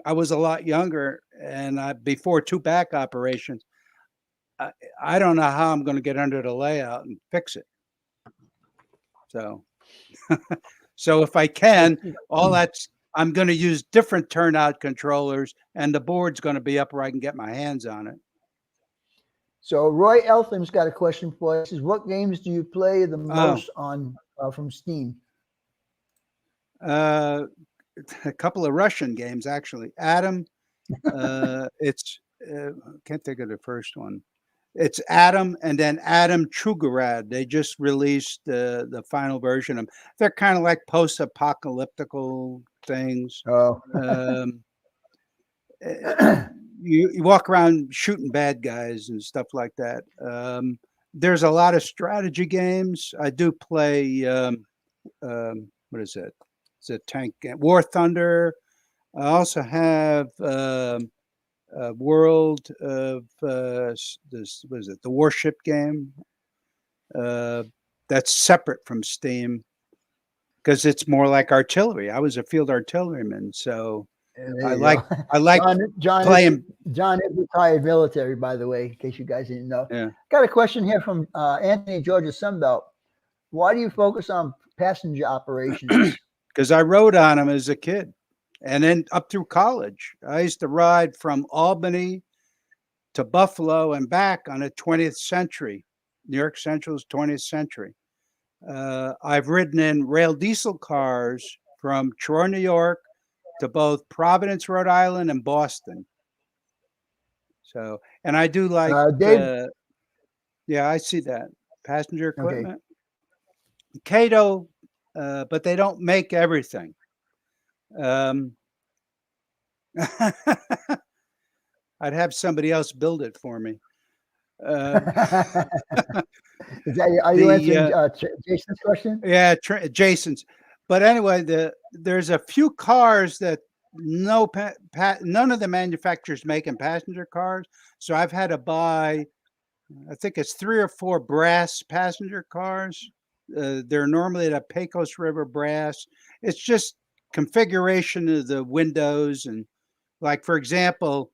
I was a lot younger, and before two back operations, I don't know how I'm going to get under the layout and fix it. So, so if I can, I'm going to use different turnout controllers, and the board's going to be up where I can get my hands on it. So Roy Eltham's got a question for us. He says, what games do you play the most on from Steam? A couple of Russian games, actually. Adam, it's can't think of the first one. It's Adam, and then Adam Chugarad. They just released the final version of them. They're kind of like post-apocalyptical things. Oh. You walk around shooting bad guys and stuff like that. There's a lot of strategy games. I do play, what is it? It's a tank game, War Thunder. I also have World of this, what is it? The Warship game. That's separate from Steam because it's more like artillery. I was a field artilleryman, so I like John playing. John is retired military, by the way, in case you guys didn't know. Yeah. Got a question here from Anthony Georgia Sunbelt. Why do you focus on passenger operations? Because I rode on them as a kid, and then up through college. I used to ride from Albany to Buffalo and back on the 20th century, New York Central's 20th century. I've ridden in rail diesel cars from Troy, New York, to both Providence, Rhode Island, and Boston. So, and I do like, yeah, I see that passenger equipment. Okay. Cato, but they don't make everything. I'd have somebody else build it for me. Is that, are you answering Jason's question? Yeah, Jason's. But anyway, there's a few cars that none of the manufacturers making passenger cars. So I've had to buy, I think it's 3 or 4 brass passenger cars. They're normally the Pecos River brass. It's just configuration of the windows, and like, for example,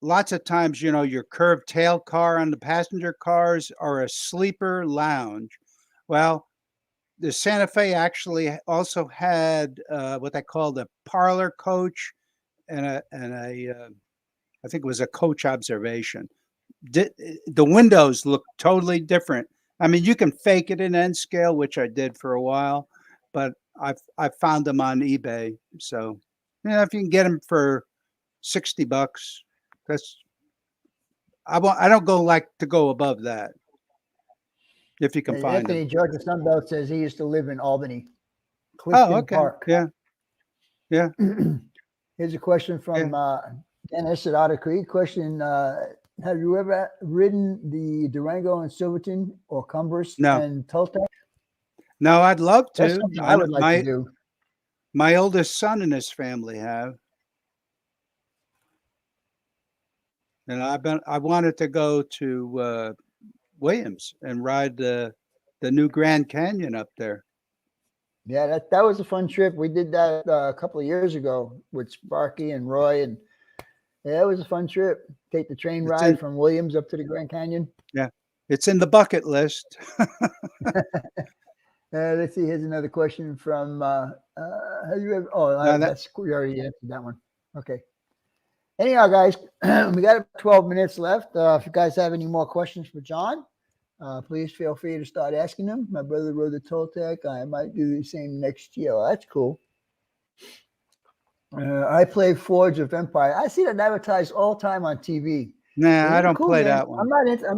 lots of times, you know, your curved tail car on the passenger cars are a sleeper lounge. Well, the Santa Fe actually also had what they called a parlor coach and I think it was a coach observation. The windows look totally different. I mean, you can fake it in N scale, which I did for a while, but I found them on eBay. So, you know, if you can get them for $60, that's I don't like to go above that. If you can find Anthony them. Georgia Sunbelt says he used to live in Albany, Clifton Park. Yeah, yeah. Here's a question from Dennis at Otter Creek. Question: have you ever ridden the Durango and Silverton or Cumbers and Toltec? No, I'd love to. That's something I would like to do. My oldest son and his family have. And I wanted to go to Williams and ride the new Grand Canyon up there. Yeah, that was a fun trip. We did that a couple of years ago with Sparky and Roy, and yeah, it was a fun trip. Take the train ride from Williams up to the Grand Canyon. Yeah, it's in the bucket list. Let's see. Here's another question from. Have you ever? Oh, that's we already answered that one. Okay. Anyhow, guys, we got 12 minutes left. If you guys have any more questions for John, please feel free to start asking them. My brother rode the Toltec. I might do the same next year. Well, that's cool. I play Forge of Empire. I see that advertised all the time on TV. Nah, I don't play that one. I'm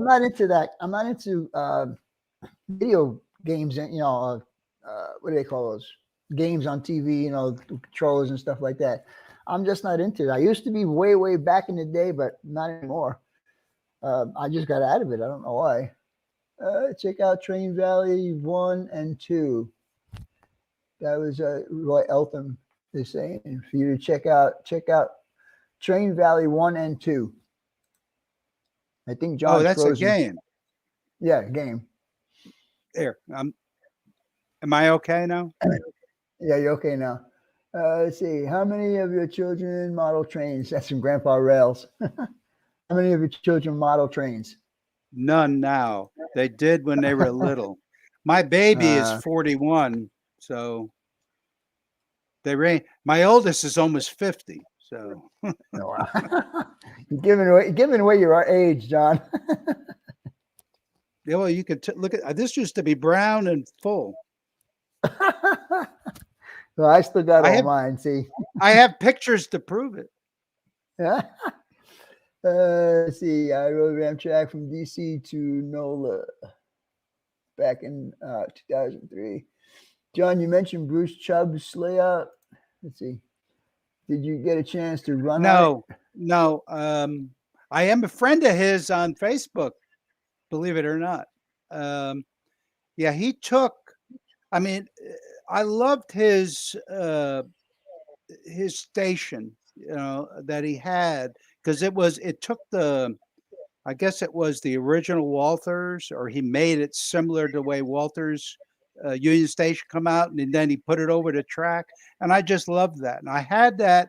not into that. I'm not into video games. And what do they call those games on TV? You know, controllers and stuff like that. I'm just not into it. I used to be way back in the day, but not anymore. I just got out of it. I don't know why. Check out Train Valley 1 and 2. That was Roy Eltham is saying for you to check out Train Valley 1 and 2. I think Oh, John's that's a frozen. game. Yeah, game. There. Am I okay now? Yeah, you're okay now. Let's see. How many of your children model trains? That's from Grandpa Rails. How many of your children model trains? None now. They did when they were little. My baby is Uh, 41, so my oldest is almost 50. So no. You're giving away your age, John. yeah, well, you could look at this. Used to be brown and full. Well, I still got I all have mine. See. I have pictures to prove it. Yeah. Let's see. I rode Amtrak from DC to NOLA back in 2003. John, you mentioned Bruce Chubb's layout. Let's see. Did you get a chance to run on it? No. I am a friend of his on Facebook, believe it or not. Yeah, he took. I mean, I loved his station, that he had, because it took I guess it was the original Walthers, or he made it similar to the way Walthers Union Station come out, and then he put it over the track, and I just loved that. And I had that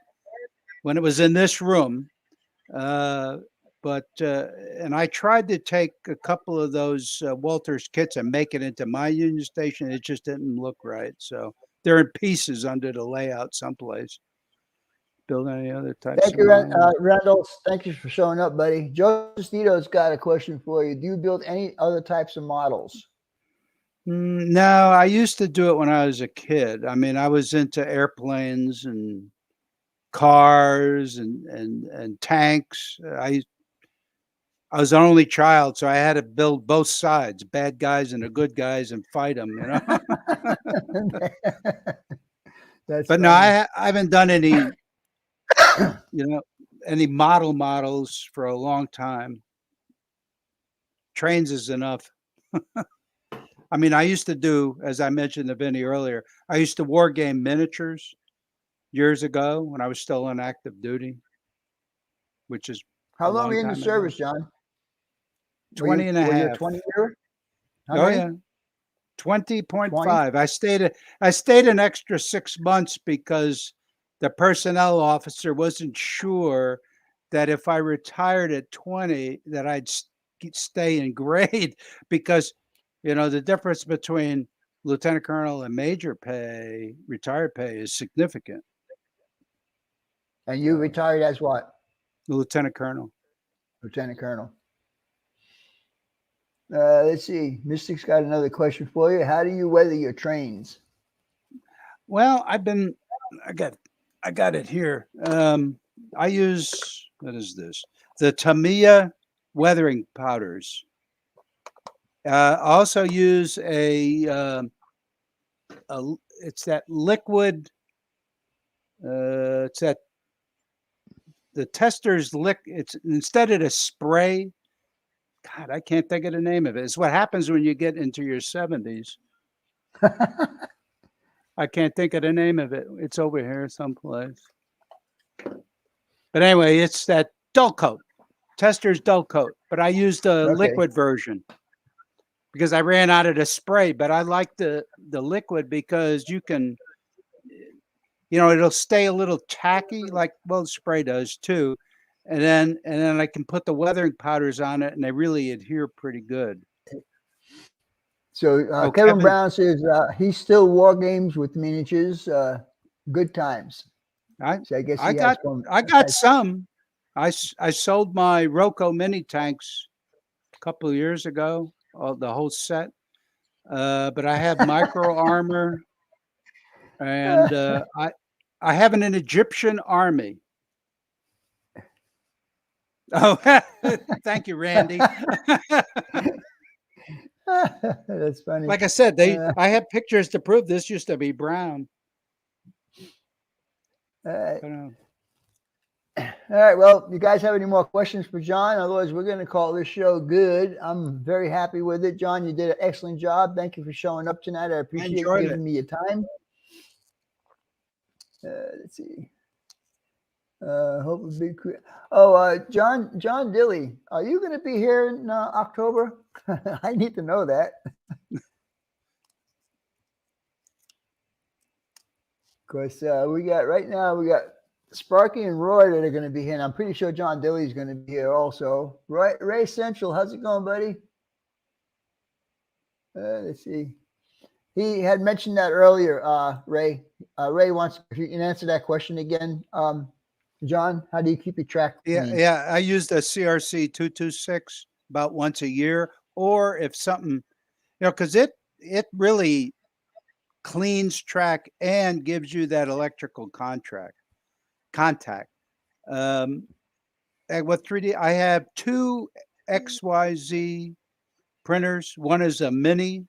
when it was in this room, and I tried to take a couple of those Walters kits and make it into my Union Station. It just didn't look right, so they're in pieces under the layout someplace. Build any other types Thank of you, models? Reynolds. Thank you for showing up, buddy. Joe Stito's got a question for you. Do you build any other types of models? No, I used to do it when I was a kid. I mean, I was into airplanes and cars and tanks. I was an only child, so I had to build both sides, bad guys and the good guys, and fight them. That's But no, funny. I haven't done any, any models for a long time. Trains is enough. I mean, I used to do, as I mentioned to Vinny earlier, I used to war game miniatures years ago when I was still on active duty, which is How a long were long you in the time ago. service, John? 20 and a were you a half. 20-year? Oh, yeah. 20.5. 20? I stayed an extra 6 months because the personnel officer wasn't sure that if I retired at 20 that I'd stay in grade, because the difference between lieutenant colonel and major pay, retired pay, is significant. And you retired as what? Lieutenant colonel. Lieutenant colonel. Let's see. Mystic's got another question for you. How do you weather your trains? Well, I got it here. I use, what is this? The Tamiya weathering powders. I also use it's that liquid. It's that the tester's it's instead of a spray. God, I can't think of the name of it. It's what happens when you get into your 70s. I can't think of the name of it. It's over here someplace. But anyway, it's that dull coat, tester's dull coat. But I used the liquid version because I ran out of the spray. But I like the liquid because you can, it'll stay a little tacky, like, well, the spray does too. And then I can put the weathering powders on it, and they really adhere pretty good. So Kevin Brown says he still war games with miniatures. Good times. So I guess I got some. I sold my Roco mini tanks a couple of years ago, the whole set. But I have micro armor, and I have an Egyptian army. Oh, thank you, Randy. That's funny. Like I said, I have pictures to prove this used to be brown. All right. Well, you guys have any more questions for John? Otherwise, we're going to call this show good. I'm very happy with it. John, you did an excellent job. Thank you for showing up tonight. I appreciate you giving me your time. Let's see. Hope a big. Oh, John Dilly, are you going to be here in October? I need to know that. Because we got right now, we got Sparky and Roy that are going to be here. And I'm pretty sure John Dilly's going to be here also. Ray Central, how's it going, buddy? Let's see. He had mentioned that earlier, Ray. Ray wants, if you can answer that question again. John, how do you keep your track clean? Yeah. I use the CRC 226 about once a year, or if something, because it really cleans track and gives you that electrical contact. And with 3D, I have two XYZ printers. One is a mini,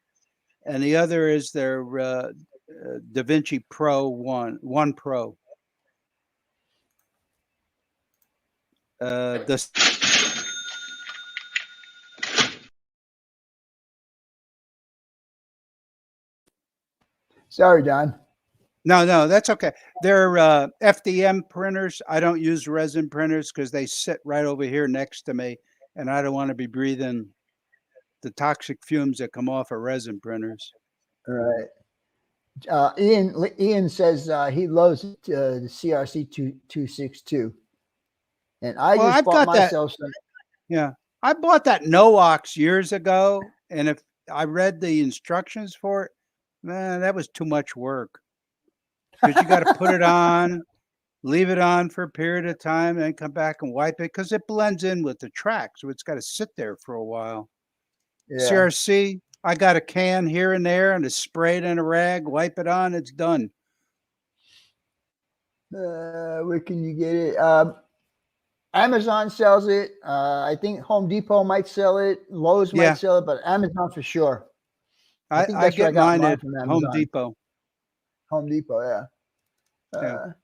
and the other is their DaVinci Pro One Pro. Sorry, Don. No, that's okay. They're FDM printers. I don't use resin printers because they sit right over here next to me, and I don't want to be breathing the toxic fumes that come off of resin printers. All right. Ian says he loves the CRC 262, and I bought myself some. Yeah, I bought that Noox years ago, and if I read the instructions for it, man, that was too much work. Because you got to put it on, leave it on for a period of time, and then come back and wipe it because it blends in with the track, so it's got to sit there for a while. Yeah. CRC, I got a can here and there, and it's sprayed in a rag, wipe it on, it's done. Where can you get it? Amazon sells it. I think Home Depot might sell it. Lowe's might sell it, but Amazon for sure. I think that's where I got mine from Amazon. Home Depot. Home Depot, yeah.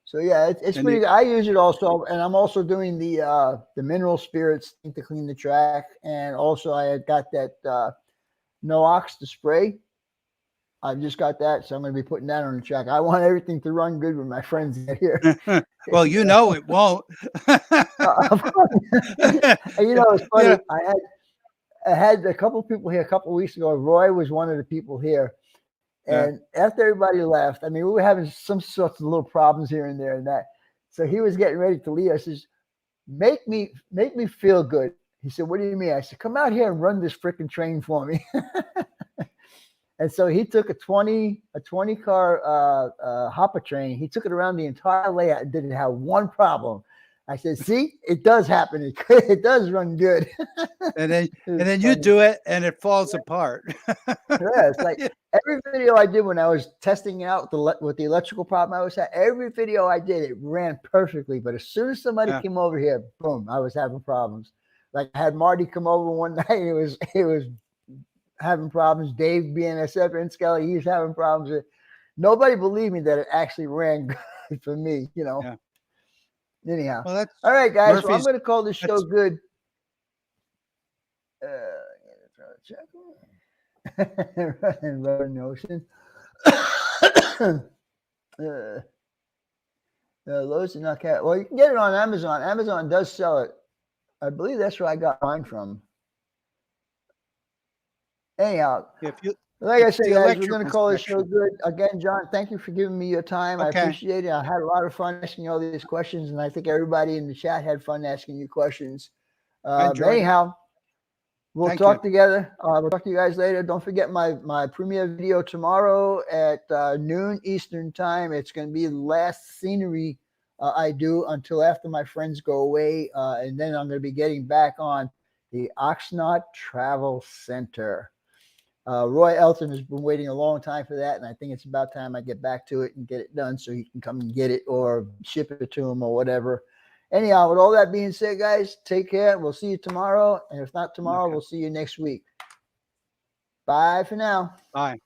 So yeah, it's pretty good. I use it also, and I'm also doing the mineral spirits to clean the track, and also I had got that Noox to spray. I've just got that, so I'm going to be putting that on the track. I want everything to run good when my friends get here. Well, you know it won't. It's funny. Yeah. I had a couple of people here a couple of weeks ago. Roy was one of the people here. And after everybody left, I mean, we were having some sorts of little problems here and there and that. So he was getting ready to leave. I says, make me feel good. He said, what do you mean? I said, come out here and run this freaking train for me. And so he took a 20 car hopper train. He took it around the entire layout and didn't have one problem. I said, see, it does happen. It does run good. And then you do it and it falls apart. Yeah, it's like every video I did when I was testing out with the electrical problem I was having, every video I did, it ran perfectly. But as soon as somebody came over here, boom, I was having problems. Like I had Marty come over one night, it was having problems. Dave BNSF and Skelly, he's having problems. Nobody believed me that it actually ran good for me, Yeah. Anyhow, well, all right, guys. Well, I'm going to call this show good. Rubber Notion. Lowe's is not cat. Well, you can get it on Amazon. Amazon does sell it. I believe that's where I got mine from. Anyhow, like I said, guys, we're going to call this show good. Again, John, thank you for giving me your time. Okay. I appreciate it. I had a lot of fun asking all these questions, and I think everybody in the chat had fun asking you questions. Anyhow, we'll talk together. We'll talk to you guys later. Don't forget my premiere video tomorrow at noon Eastern time. It's going to be the last scenery I do until after my friends go away, and then I'm going to be getting back on the Oxnard Travel Center. Roy Elton has been waiting a long time for that, and I think it's about time I get back to it and get it done so he can come and get it or ship it to him or whatever. Anyhow, with all that being said, guys, take care. We'll see you tomorrow, and if not tomorrow, we'll see you next week. Bye for now. Bye.